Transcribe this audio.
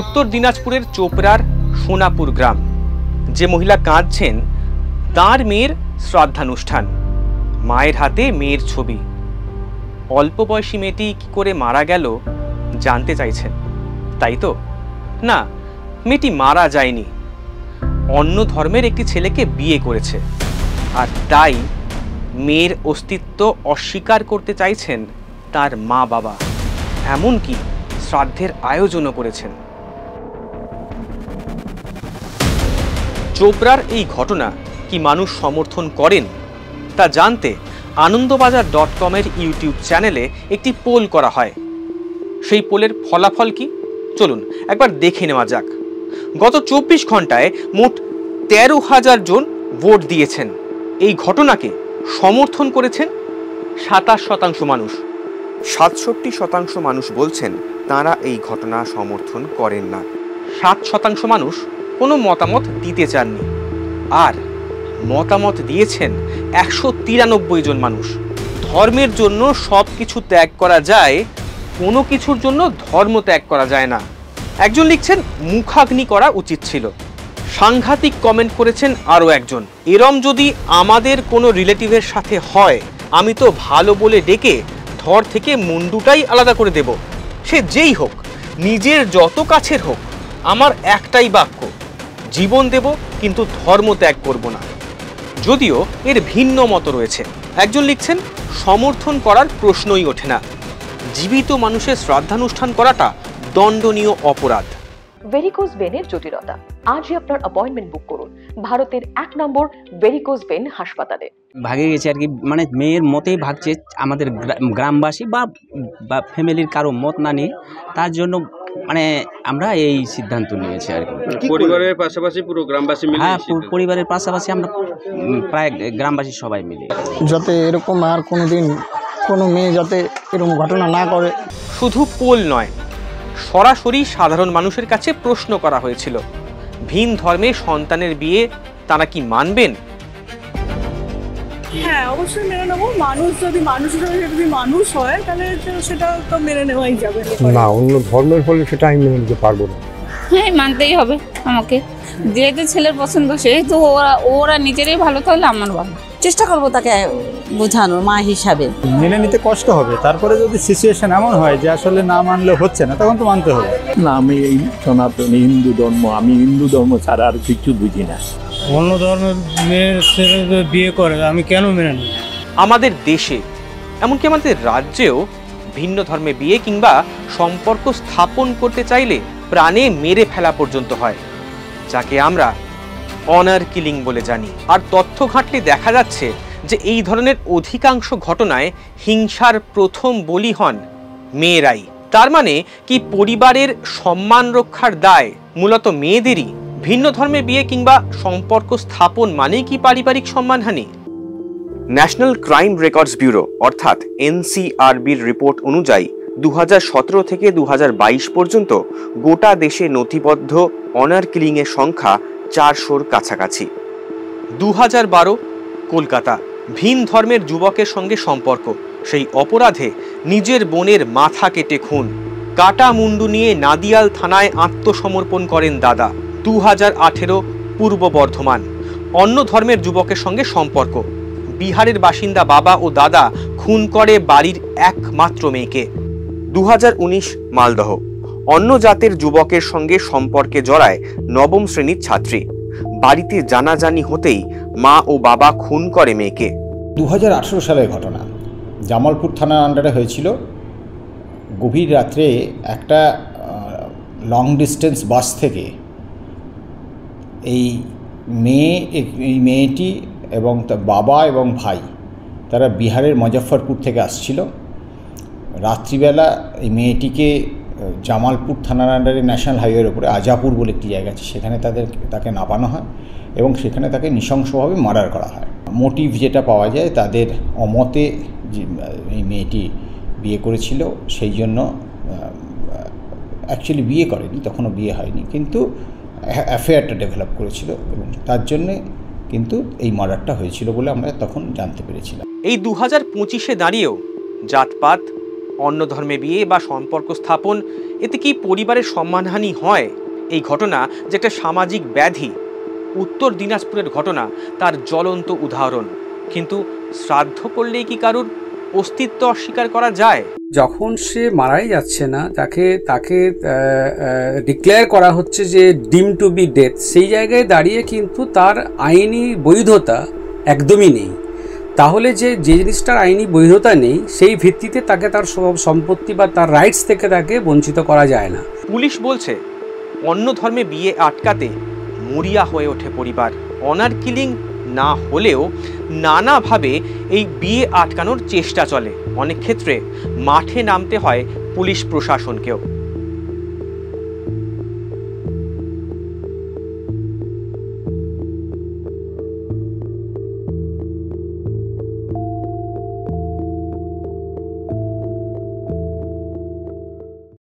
উত্তর দিনাজপুরের চোপড়ার সোনাপুর গ্রাম। যে মহিলা কাঁদছেন তার মেয়ের শ্রাদ্ধানুষ্ঠান, মায়ের হাতে মেয়ের ছবি। অল্প বয়সী মেয়েটি কি করে মারা গেল জানতে চাইছেন, তাই তো? না, মেয়েটি মারা যায়নি, অন্য ধর্মের একটি ছেলেকে বিয়ে করেছে, আর তাই মেয়ের অস্তিত্ব অস্বীকার করতে চাইছেন তার মা বাবা, এমনকি শ্রাদ্ধের আয়োজনও করেছেন। চোপড়ার এই ঘটনা কি মানুষ সমর্থন করেন তা জানতে আনন্দবাজার.com-এর ইউটিউব চ্যানেলে একটি পোল করা হয়। সেই পোলের ফলাফল কি চলুন একবার দেখে নেওয়া যাক। গত 24 ঘন্টায় মোট 13,000 জন ভোট দিয়েছেন। এই ঘটনাকে সমর্থন করেছেন 27% মানুষ। 67% মানুষ বলছেন তারা এই ঘটনা সমর্থন করেন না। 7% মানুষ কোনো মতামত দিতে চাননি। আর মতামত দিয়েছেন 193 জন মানুষ। ধর্মের জন্য সব কিছু ত্যাগ করা যায়, কোনো কিছুর জন্য ধর্ম ত্যাগ করা যায় না। একজন লিখছেন মুখাগ্নি করা উচিত ছিল। সাংঘাতিক কমেন্ট করেছেন আরও একজন, এরম যদি আমাদের কোনো রিলেটিভের সাথে হয় আমি তো ভালো বলে ডেকে ধর থেকে মুন্ডুটাই আলাদা করে দেব, সে যেই হোক, নিজের যত কাছের হোক। আমার একটাই বাক্য, জীবন দেব কিন্তু ধর্ম ত্যাগ করব না। যদিও এর ভিন্ন মত রয়েছে। একজন লিখছেন সমর্থন করার প্রশ্নই ওঠে না, জীবিত মানুষের শ্রাদ্ধানুষ্ঠান করাটা দণ্ডনীয় অপরাধ। ভেরিকোজ ভেনের জটিলতা, আজই আপনার অ্যাপয়েন্টমেন্ট বুক করুন ভারতের 1 নম্বর ভেরিকোজ ভেন হাসপাতালে। ভাগে গেছে আর কি, মানে মেয়ের মতেই ভাগছে, আমাদের গ্রামবাসী বা ফ্যামিলির কারো মত না নিয়ে, তার জন্য মানে আমরা এই সিদ্ধান্ত নিয়েছি আর কি। পরিবারের পাশাপাশি পুরো গ্রামবাসী মিলে? হ্যাঁ, পরিবারের পাশাপাশি আমরা প্রায় গ্রামবাসী সবাই মিলে, যাতে এরকম আর কোনোদিন কোনো মেয়ে যাতে এরকম ঘটনা না করে। শুধু পোল নয়, সরাসরি সাধারণ মানুষের কাছে প্রশ্ন করা হয়েছিল, ভিন ধর্মে সন্তানের বিয়ে তারা কি মানবেন? হ্যাঁ, অবশ্যই মেনে নেবো। মানুষ যদি মানুষ হয় তাহলে সেটা তো মেনে নেওয়াই যাবে। না, অন্য ধর্মের হলে সেটা আমি মেনে নিতে পারবো না। হ্যাঁ, মানতেই হবে আমাকে, যেহেতু ছেলের পছন্দ, সেহেতু ওরা নিজেরাই ভালো, তাহলে আমার ভালো। চেষ্টা করবো তাকে বোঝানোর মা হিসাবে। মেনে নিতে কষ্ট হবে, তারপরে যদি সিচুয়েশন এমন হয় যে আসলে না মানলে হচ্ছে না, তখন তো মানতে হবে। না, আমি এই সনাতনী হিন্দু ধর্ম, আমি হিন্দু ধর্ম ছাড়া আর কিছু বুঝি না। অন্য ধর্মের মেয়ের ছেলে বিয়ে করে আমি কেন মেনে নেব? আমাদের দেশে, এমনকি আমাদের রাজ্যেও ভিন্ন ধর্মে বিয়ে কিংবা সম্পর্ক স্থাপন করতে চাইলে প্রাণে মেরে ফেলা পর্যন্ত হয়, যাকে আমরা অনার কিলিং বলে জানি। আর তথ্য ঘাঁটলে দেখা যাচ্ছে যে এই ধরনের অধিকাংশ ঘটনায় হিংসার প্রথম বলি হন মেয়েরাই। তার মানে কি পরিবারের সম্মান রক্ষার দায় মূলত মেয়েদেরই? ভিন্ন ধর্মে বিয়ে কিংবা সম্পর্ক স্থাপন মানেই কি পারিবারিক সম্মানহানি? ন্যাশনাল ক্রাইম রেকর্ডস ব্যুরো অর্থাৎ NCRB'র রিপোর্ট অনুযায়ী 2017 থেকে 2022 পর্যন্ত গোটা দেশে নথিবদ্ধ অনার কিলিংয়ের সংখ্যা 400-র কাছাকাছি। 2012 কলকাতা, ভিন ধর্মের যুবকের সঙ্গে সম্পর্ক, সেই অপরাধে নিজের বোনের মাথা কেটে খুন। কাটা মুন্ডু নিয়ে নাদিয়াল থানায় আত্মসমর্পণ করেন দাদা। 2018 পূর্ব বর্ধমান, অন্য ধর্মের যুবকের সঙ্গে সম্পর্ক, বিহারের বাসিন্দা বাবা ও দাদা খুন করে বাড়ির একমাত্র মেয়েকে। 2019 মালদহ, অন্য জাতের যুবকের সঙ্গে সম্পর্কে জড়ায় 9ম শ্রেণীর ছাত্রী, বাড়িতে জানাজানি হতেই মা ও বাবা খুন করে মেয়েকে। 2018 সালের ঘটনা, জামালপুর থানার আন্ডারে হয়েছিল। গভীর রাত্রে একটা লং ডিস্টেন্স বাস থেকে এই মেয়েটি এবং তার বাবা এবং ভাই, তারা বিহারের মুজফ্ফরপুর থেকে আসছিল। রাত্রিবেলা এই মেয়েটিকে জামালপুর থানার আন্ডারে ন্যাশনাল হাইওয়ের উপরে আজাপুর বলে একটি জায়গা আছে, সেখানে তাকে নামানো হয় এবং সেখানে তাকে নৃশংসভাবে মার্ডার করা হয়। মোটিভ যেটা পাওয়া যায়, তাদের অমতে এই মেয়েটি বিয়ে করেছিল, সেই জন্য অ্যাকচুয়ালি বিয়ে করেনি, তখনও বিয়ে হয়নি, কিন্তু অ্যাফেয়ারটা ডেভেলপ করেছিল এবং তার জন্যে কিন্তু এই মার্ডারটা হয়েছিল বলে আমরা তখন জানতে পেরেছিলাম। এই 2025-এ দাঁড়িয়েও জাতপাত, অন্য ধর্মে বিয়ে বা সম্পর্ক স্থাপন, এতে কি পরিবারের সম্মানহানি হয়? এই ঘটনা যে একটা সামাজিক ব্যাধি, উত্তর দিনাজপুরের ঘটনা তার জ্বলন্ত উদাহরণ। কিন্তু শ্রাদ্ধ করলেই কি কারুর অস্তিত্ব অস্বীকার করা যায়? যখন সে মারাই যাচ্ছে না, তাকে ডিক্লেয়ার করা হচ্ছে যে ডিম টু বি ডেথ, সেই জায়গায় দাঁড়িয়ে কিন্তু তার আইনি বৈধতা একদমই নেই। তাহলে যে জিনিসটার আইনি বৈধতা নেই, সেই ভিত্তিতে তাকে তার সব সম্পত্তি বা তার রাইটস থেকে তাকে বঞ্চিত করা যায় না। পুলিশ বলছে অন্য ধর্মে বিয়ে আটকাতে মরিয়া হয়ে ওঠে পরিবার। অনার কিলিং না হলেও নানাভাবে এই বিয়ে আটকানোর চেষ্টা চলে। অনেক ক্ষেত্রে মাঠে নামতে হয় পুলিশ প্রশাসনকেও।